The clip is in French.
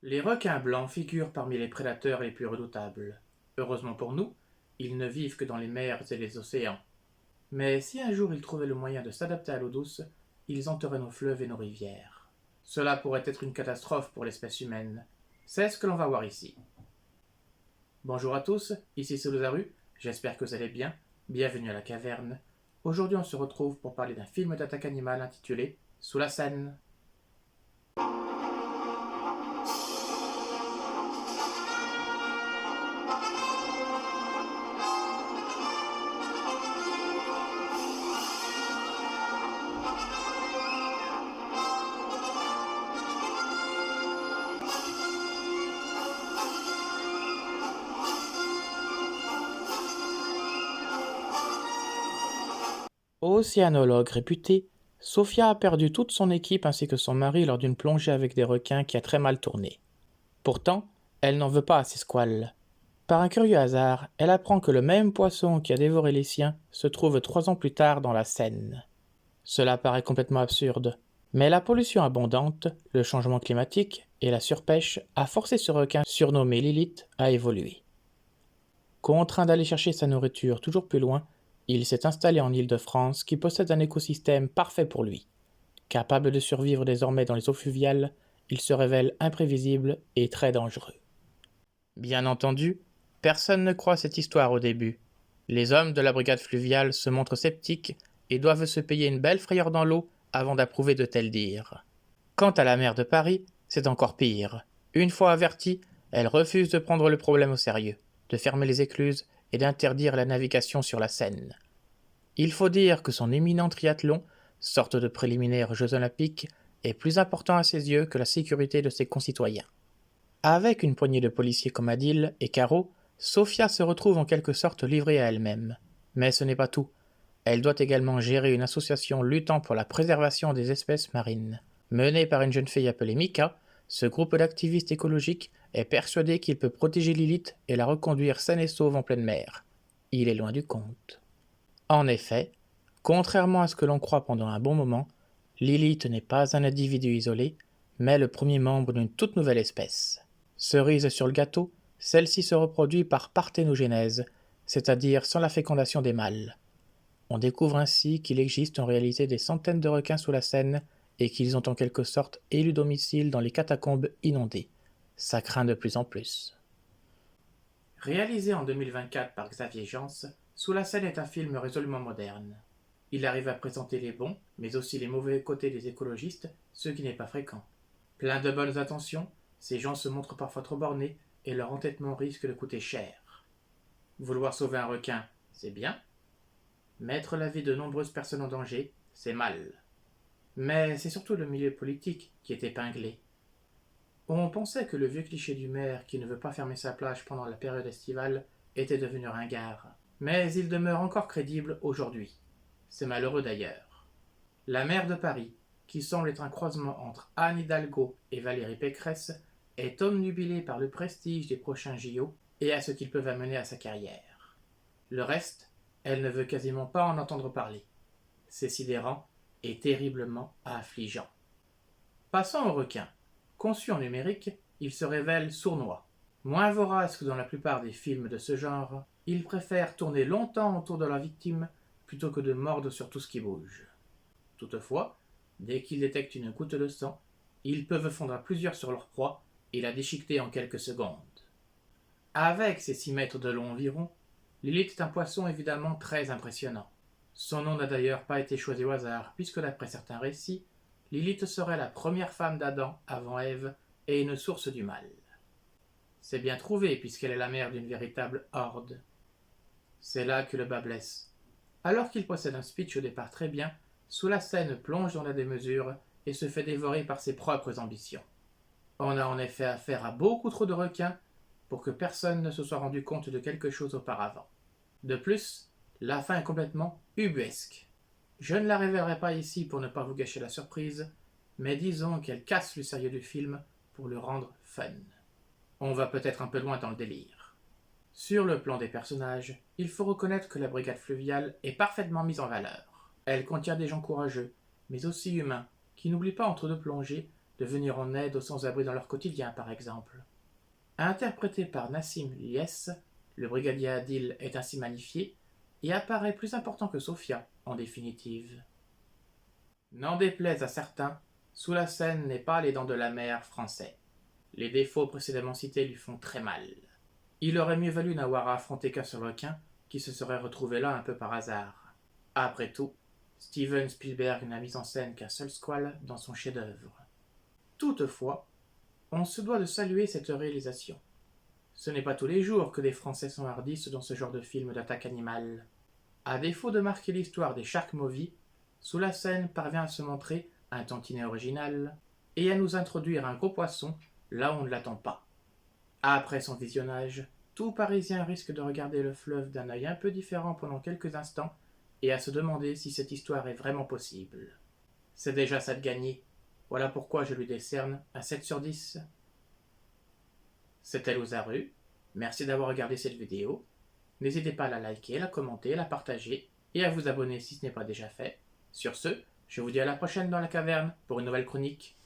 Les requins blancs figurent parmi les prédateurs les plus redoutables. Heureusement pour nous, ils ne vivent que dans les mers et les océans. Mais si un jour ils trouvaient le moyen de s'adapter à l'eau douce, ils hanteraient nos fleuves et nos rivières. Cela pourrait être une catastrophe pour l'espèce humaine. C'est ce que l'on va voir ici. Bonjour à tous, ici c'est Lozaru, j'espère que vous allez bien. Bienvenue à la caverne. Aujourd'hui on se retrouve pour parler d'un film d'attaque animale intitulé Sous la Seine. Océanologue réputée, Sophia a perdu toute son équipe ainsi que son mari lors d'une plongée avec des requins qui a très mal tourné. Pourtant, elle n'en veut pas à ses squales. Par un curieux hasard, elle apprend que le même poisson qui a dévoré les siens se trouve 3 ans plus tard dans la Seine. Cela paraît complètement absurde, mais la pollution abondante, le changement climatique et la surpêche a forcé ce requin surnommé Lilith à évoluer. Contraint d'aller chercher sa nourriture toujours plus loin, il s'est installé en Île-de-France qui possède un écosystème parfait pour lui. Capable de survivre désormais dans les eaux fluviales, il se révèle imprévisible et très dangereux. Bien entendu, personne ne croit cette histoire au début. Les hommes de la brigade fluviale se montrent sceptiques et doivent se payer une belle frayeur dans l'eau avant d'approuver de tels dires. Quant à la maire de Paris, c'est encore pire. Une fois avertie, elle refuse de prendre le problème au sérieux, de fermer les écluses et d'interdire la navigation sur la Seine. Il faut dire que son éminent triathlon, sorte de préliminaire aux Jeux Olympiques, est plus important à ses yeux que la sécurité de ses concitoyens. Avec une poignée de policiers comme Adil et Caro, Sophia se retrouve en quelque sorte livrée à elle-même. Mais ce n'est pas tout. Elle doit également gérer une association luttant pour la préservation des espèces marines. Menée par une jeune fille appelée Mika, ce groupe d'activistes écologiques est persuadé qu'il peut protéger Lilith et la reconduire saine et sauve en pleine mer. Il est loin du compte. En effet, contrairement à ce que l'on croit pendant un bon moment, Lilith n'est pas un individu isolé, mais le premier membre d'une toute nouvelle espèce. Cerise sur le gâteau, celle-ci se reproduit par parthénogénèse, c'est-à-dire sans la fécondation des mâles. On découvre ainsi qu'il existe en réalité des centaines de requins sous la Seine et qu'ils ont en quelque sorte élu domicile dans les catacombes inondées. Ça craint de plus en plus. Réalisé en 2024 par Xavier Jans, Sous la Seine est un film résolument moderne. Il arrive à présenter les bons, mais aussi les mauvais côtés des écologistes, ce qui n'est pas fréquent. Plein de bonnes intentions, ces gens se montrent parfois trop bornés et leur entêtement risque de coûter cher. Vouloir sauver un requin, c'est bien. Mettre la vie de nombreuses personnes en danger, c'est mal. Mais c'est surtout le milieu politique qui est épinglé. On pensait que le vieux cliché du maire qui ne veut pas fermer sa plage pendant la période estivale était devenu ringard. Mais il demeure encore crédible aujourd'hui. C'est malheureux d'ailleurs. La maire de Paris, qui semble être un croisement entre Anne Hidalgo et Valérie Pécresse, est omnubilée par le prestige des prochains JO et à ce qu'ils peuvent amener à sa carrière. Le reste, elle ne veut quasiment pas en entendre parler. C'est sidérant et terriblement affligeant. Passons au requin. Conçu en numérique, il se révèle sournois. Moins vorace que dans la plupart des films de ce genre, il préfère tourner longtemps autour de la victime plutôt que de mordre sur tout ce qui bouge. Toutefois, dès qu'ils détectent une goutte de sang, ils peuvent fondre à plusieurs sur leur proie et la déchiqueter en quelques secondes. Avec ses 6 mètres de long environ, Lilith est un poisson évidemment très impressionnant. Son nom n'a d'ailleurs pas été choisi au hasard, puisque d'après certains récits, Lilith serait la première femme d'Adam avant Ève et une source du mal. C'est bien trouvé, puisqu'elle est la mère d'une véritable horde. C'est là que le bas blesse. Alors qu'il possède un speech au départ très bien, Sous la Seine plonge dans la démesure et se fait dévorer par ses propres ambitions. On a en effet affaire à beaucoup trop de requins pour que personne ne se soit rendu compte de quelque chose auparavant. De plus, la fin est complètement ubuesque. Je ne la révélerai pas ici pour ne pas vous gâcher la surprise, mais disons qu'elle casse le sérieux du film pour le rendre fun. On va peut-être un peu loin dans le délire. Sur le plan des personnages, il faut reconnaître que la brigade fluviale est parfaitement mise en valeur. Elle contient des gens courageux, mais aussi humains, qui n'oublient pas entre deux plongées de venir en aide aux sans-abri dans leur quotidien par exemple. Interprété par Nassim Lies, le brigadier Adil est ainsi magnifié et apparaît plus important que Sophia, en définitive. N'en déplaise à certains, Soulassène n'est pas les dents de la mer français. Les défauts précédemment cités lui font très mal. Il aurait mieux valu n'avoir à affronter qu'un seul requin, qui se serait retrouvé là un peu par hasard. Après tout, Steven Spielberg n'a mis en scène qu'un seul squale dans son chef-d'œuvre. Toutefois, on se doit de saluer cette réalisation. Ce n'est pas tous les jours que des Français s'enhardissent dans ce genre de film d'attaque animale. À défaut de marquer l'histoire des Shark Movies, Soulassène parvient à se montrer un tantinet original et à nous introduire un gros poisson là où on ne l'attend pas. Après son visionnage, tout Parisien risque de regarder le fleuve d'un œil un peu différent pendant quelques instants et à se demander si cette histoire est vraiment possible. C'est déjà ça de gagné. Voilà pourquoi je lui décerne un 7 sur 10. C'était Lozaru. Merci d'avoir regardé cette vidéo. N'hésitez pas à la liker, la commenter, la partager et à vous abonner si ce n'est pas déjà fait. Sur ce, je vous dis à la prochaine dans la caverne pour une nouvelle chronique.